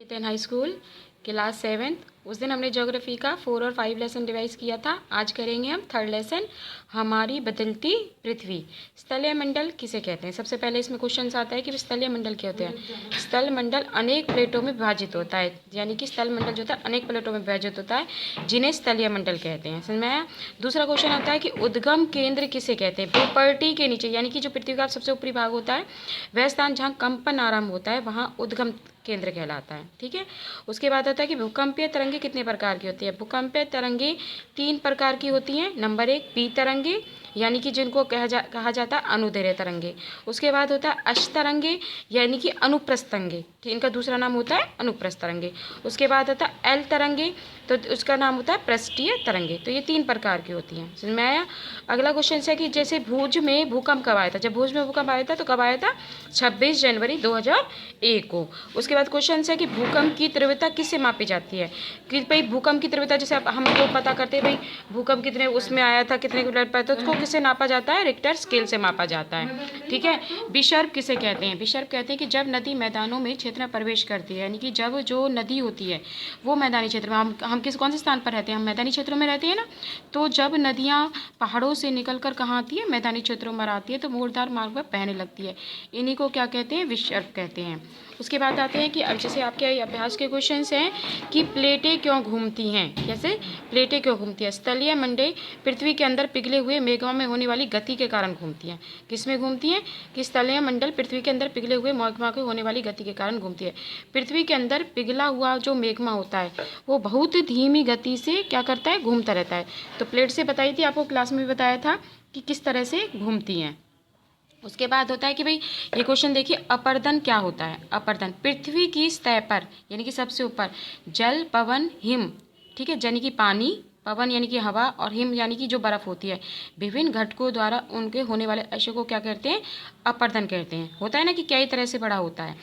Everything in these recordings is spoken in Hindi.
Ten high school class 7th। उस दिन हमने ज्योग्राफी का 4 और 5 लेसन रिवाइज किया था। आज करेंगे हम 3rd लेसन, हमारी बदलती पृथ्वी। स्थलीय मंडल किसे कहते हैं? सबसे पहले इसमें क्वेश्चन आता है कि स्थलीय मंडल क्या होते हैं। स्थल मंडल अनेक प्लेटों में विभाजित होता है, यानी कि स्थल मंडल जो होता है अनेक प्लेटों में विभाजित होता है, जिन्हें स्थलीय मंडल कहते हैं। समझ में आया? दूसरा क्वेश्चन आता है कि उद्गम केंद्र किसे कहते हैं? भूपटल के नीचे, यानी कि जो पृथ्वी का सबसे ऊपरी भाग होता है वह स्थान जहाँ कंपन आरंभ होता है वहाँ उद्गम केंद्र कहलाता है। ठीक है। उसके बाद आता है कि भूकंपीय तरंगे कितने प्रकार की होती है? भूकंपीय तरंगे 3 प्रकार की होती हैं। नंबर 1 पी तरंगे, यानी कि जिनको कहा जाता है अनुदैर्घ्य तरंगे। उसके बाद होता है अश तरंगे, यानी कि अनुप्रस्थ तरंगे। इनका दूसरा नाम होता है अनुप्रस्थ तरंगे। उसके बाद आता है एल तरंगे, तो उसका नाम होता है पृष्ठीय तरंगे। तो ये 3 प्रकार की होती हैं। समझ में आया? अगला क्वेश्चन है कि जैसे भुज में भूकंप कब आया था? जब भुज में भूकंप आया था तो कब आया था? 26 जनवरी 2001 को। उसके बाद क्वेश्चन है कि भूकंप की तीव्रता किससे मापी जाती है? कि भाई भूकंप की तीव्रता जैसे हम लोग पता करते हैं भाई भूकंप कितने उसमें आया था, कितने किलोमीटर पर, तो उसको किससे नापा जाता है? रिक्टर स्केल से मापा जाता है। ठीक है। विसर्प किसे कहते हैं? विसर्प कहते हैं कि जब नदी मैदानों में क्षेत्र में प्रवेश करती है, यानी कि जब जो नदी होती है वो मैदानी क्षेत्र में, हम कौन से स्थान पर रहते हैं? हम मैदानी क्षेत्रों में रहते हैं ना। तो जब नदियाँ पहाड़ों से निकल कर कहाँ आती है? मैदानी क्षेत्रों में आती है, तो मोड़दार मार्ग पर बहने लगती है। इन्हीं को क्या कहते हैं? विसर्प कहते हैं। उसके बाद आते हैं कि अब जैसे आपके अभ्यास के क्वेश्चंस हैं कि प्लेटें क्यों घूमती हैं? जैसे प्लेटें क्यों घूमती हैं? स्थलीय मंडल पृथ्वी के अंदर पिघले हुए मेघों में होने वाली गति के कारण घूमती हैं। किस में घूमती हैं? कि स्थलीय मंडल पृथ्वी के अंदर पिघले हुए मेघमा के होने वाली गति के कारण घूमती है। पृथ्वी के अंदर पिघला हुआ जो मेघमा होता है वो बहुत धीमी गति से क्या करता है? घूमता रहता है। तो प्लेट से बताई थी आपको, क्लास में भी बताया था कि किस तरह से घूमती हैं। उसके बाद होता है कि भाई ये क्वेश्चन देखिए, अपर्दन क्या होता है? अपर्दन पृथ्वी की सतह पर, यानी कि सबसे ऊपर जल, पवन, हिम, ठीक है, यानी कि पानी, पवन यानी कि हवा, और हिम यानी कि जो बर्फ होती है, विभिन्न घटकों द्वारा उनके होने वाले अंशों को क्या कहते हैं? अपर्दन कहते हैं। होता है ना कि कई तरह से बड़ा होता है।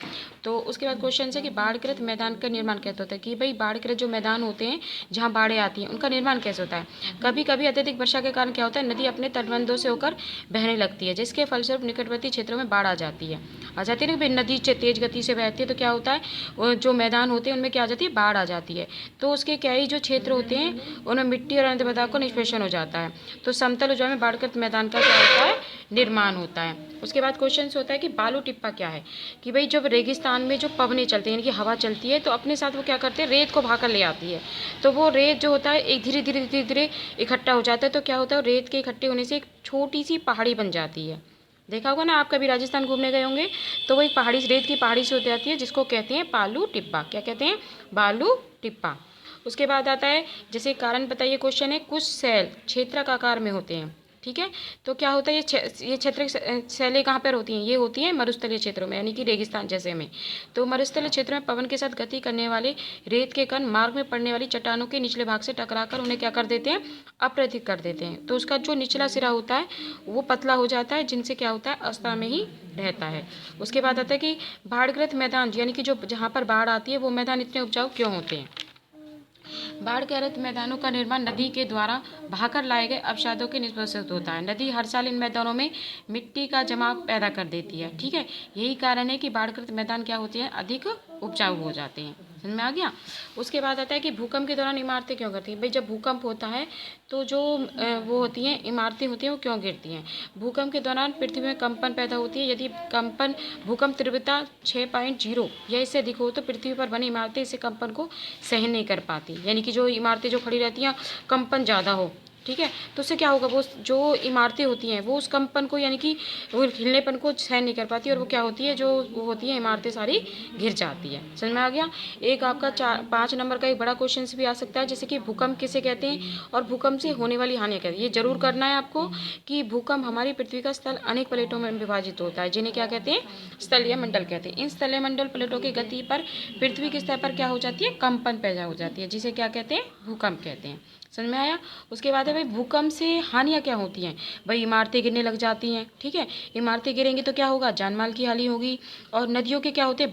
तो उसके बाद क्वेश्चन है कि बाढ़ग्रस्त मैदान का निर्माण कैसे होता है? कि भाई बाढ़ग्रस्त जो मैदान होते हैं जहाँ बाढ़ें आती हैं उनका निर्माण कैसे होता है? कभी कभी अत्यधिक वर्षा के कारण क्या होता है? नदी अपने तटबंधों से होकर बहने लगती है, जिसके फलस्वरूप निकटवर्ती क्षेत्रों में बाढ़ आ जाती है। ना भाई नदी तेज गति से बहती है तो क्या होता है? जो मैदान होते हैं उनमें क्या आ जाती है? बाढ़ आ जाती है। तो उसके क्या ही जो क्षेत्र होते हैं उनमें मिट्टी और अन्य पदार्थ को निष्पेषण हो जाता है। तो समतल ऊंचाई में बाढ़ग्रस्त मैदान का क्या होता है? निर्माण होता है। उसके बाद क्वेश्चन होता है कि बालू टिप्पा क्या है? कि भाई जब रेगिस्तान में जो पवनें चलती हैं, यानी कि हवा चलती है, तो अपने साथ वो क्या करते हैं? रेत को भाकर ले आती है। तो वो रेत जो होता है एक धीरे धीरे धीरे धीरे इकट्ठा हो जाता है। तो क्या होता है? रेत के इकट्ठे होने से एक छोटी सी पहाड़ी बन जाती है। देखा होगा ना, आप कभी राजस्थान घूमने गए होंगे तो वो एक पहाड़ी, रेत की पहाड़ी से होती जाती है, जिसको कहते हैं बालू टिप्पा। क्या कहते हैं? बालू टिप्पा। उसके बाद आता है जैसे कारण बताइए क्वेश्चन है, कुछ सेल क्षेत्रक आकार में होते हैं। ठीक है। तो क्या होता है? ये क्षेत्र शैलें कहाँ पर होती हैं? ये होती हैं मरुस्थलीय क्षेत्रों में, यानी कि रेगिस्तान जैसे में। तो मरुस्थलीय क्षेत्र में पवन के साथ गति करने वाले रेत के कण मार्ग में पड़ने वाली चट्टानों के निचले भाग से टकराकर उन्हें क्या कर देते हैं? अपरदित कर देते हैं। तो उसका जो निचला सिरा होता है वो पतला हो जाता है, जिनसे क्या होता है? अवस्था में ही रहता है। उसके बाद आता है कि बाढ़ग्रस्त मैदान, यानी कि जो जहाँ पर बाढ़ आती है वो मैदान इतने उपजाऊ क्यों होते हैं? बाढ़ग्रस्त मैदानों का निर्माण नदी के द्वारा बहाकर लाए गए अवसादों के निष्पक्षित होता है। नदी हर साल इन मैदानों में मिट्टी का जमाव पैदा कर देती है। ठीक है। यही कारण है कि बाढ़ग्रस्त मैदान क्या होते हैं? अधिक उपजाऊ हो जाते हैं। समझ में आ गया? उसके बाद आता है कि भूकंप के दौरान इमारतें क्यों गिरती हैं? भाई जब भूकंप होता है तो जो वो होती हैं इमारतें होती हैं वो क्यों गिरती हैं? भूकंप के दौरान पृथ्वी में कंपन पैदा होती है। यदि भूकंप तीव्रता 6.0 या इससे अधिक हो तो पृथ्वी पर बनी इमारतें इसे कंपन को सहन नहीं कर पाती, यानी कि जो इमारतें जो खड़ी रहती हैं कंपन ज़्यादा हो। ठीक है। तो उससे क्या होगा? वो जो इमारतें होती हैं वो उस कंपन को, यानी कि वो हिलनेपन को सहन नहीं कर पाती, और वो क्या होती है? जो वो होती है इमारतें सारी गिर जाती है। समझ में आ गया? एक आपका 5 नंबर का एक बड़ा क्वेश्चन भी आ सकता है, जैसे कि भूकंप किसे कहते हैं और भूकंप से होने वाली हानियाँ क्या है। ये जरूर करना है आपको कि भूकंप हमारी पृथ्वी का स्थल अनेक प्लेटों में विभाजित होता है, जिन्हें क्या कहते हैं? स्थलीय मंडल कहते हैं। इन स्थलीय मंडल प्लेटों की गति पर पृथ्वी की सतह पर क्या हो जाती है? कंपन पैदा हो जाती है, जिसे क्या कहते हैं? भूकंप कहते हैं। समझ में आया? उसके बाद है भाई भूकंप से हानियाँ क्या होती हैं, भाई इमारतें गिरने लग जाती हैं, ठीक है। इमारतें गिरेंगी तो क्या होगा, जान माल की हानि होगी। और नदियों के क्या होते हैं,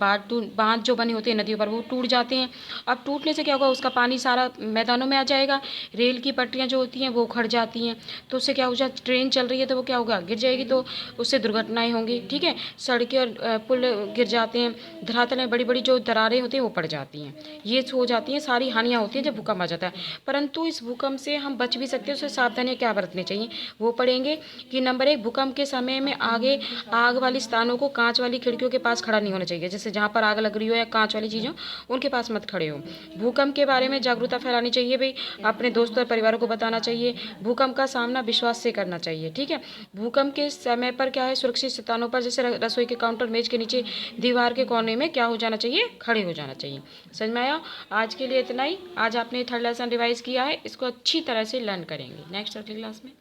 बांध जो बने होते हैं नदियों पर वो टूट जाते हैं। अब टूटने से क्या होगा, उसका पानी सारा मैदानों में आ जाएगा। रेल की पटरियाँ जो होती हैं वो उखड़ जाती हैं, तो उससे क्या हो जाए, ट्रेन चल रही है तो वो क्या होगा, गिर जाएगी, तो उससे दुर्घटनाएं होंगी, ठीक है। सड़कें और पुल गिर जाते हैं, धरातल में बड़ी बड़ी जो दरारें होती हैं वो पड़ जाती हैं, ये हो जाती हैं, सारी हानियाँ होती हैं जब भूकंप आ जाता है। परंतु इस भूकंप से हम बच भी सकते हैं, उससे सावधानियाँ क्या बरतनी चाहिए वो पढ़ेंगे कि नंबर 1, भूकंप के समय में आग वाली स्थानों को कांच वाली खिड़कियों के पास खड़ा नहीं होना चाहिए, जैसे जहाँ पर आग लग रही हो या कांच वाली चीज़ हो उनके पास मत खड़े हो। भूकंप के बारे में जागरूकता फैलानी चाहिए भाई, अपने दोस्तों और परिवारों को बताना चाहिए। भूकंप का सामना विश्वास से करना चाहिए, ठीक है। भूकंप के समय पर क्या है, सुरक्षित स्थानों पर जैसे रसोई के काउंटर, मेज के नीचे, दीवार के कोने में क्या हो जाना चाहिए, खड़े हो जाना चाहिए। समझ में आया? आज के लिए इतना ही। आज आपने थर्ड लेसन रिवाइज किया है, इसको अच्छी तरह से लर्न करेंगे नेक्स्ट अगली क्लास में।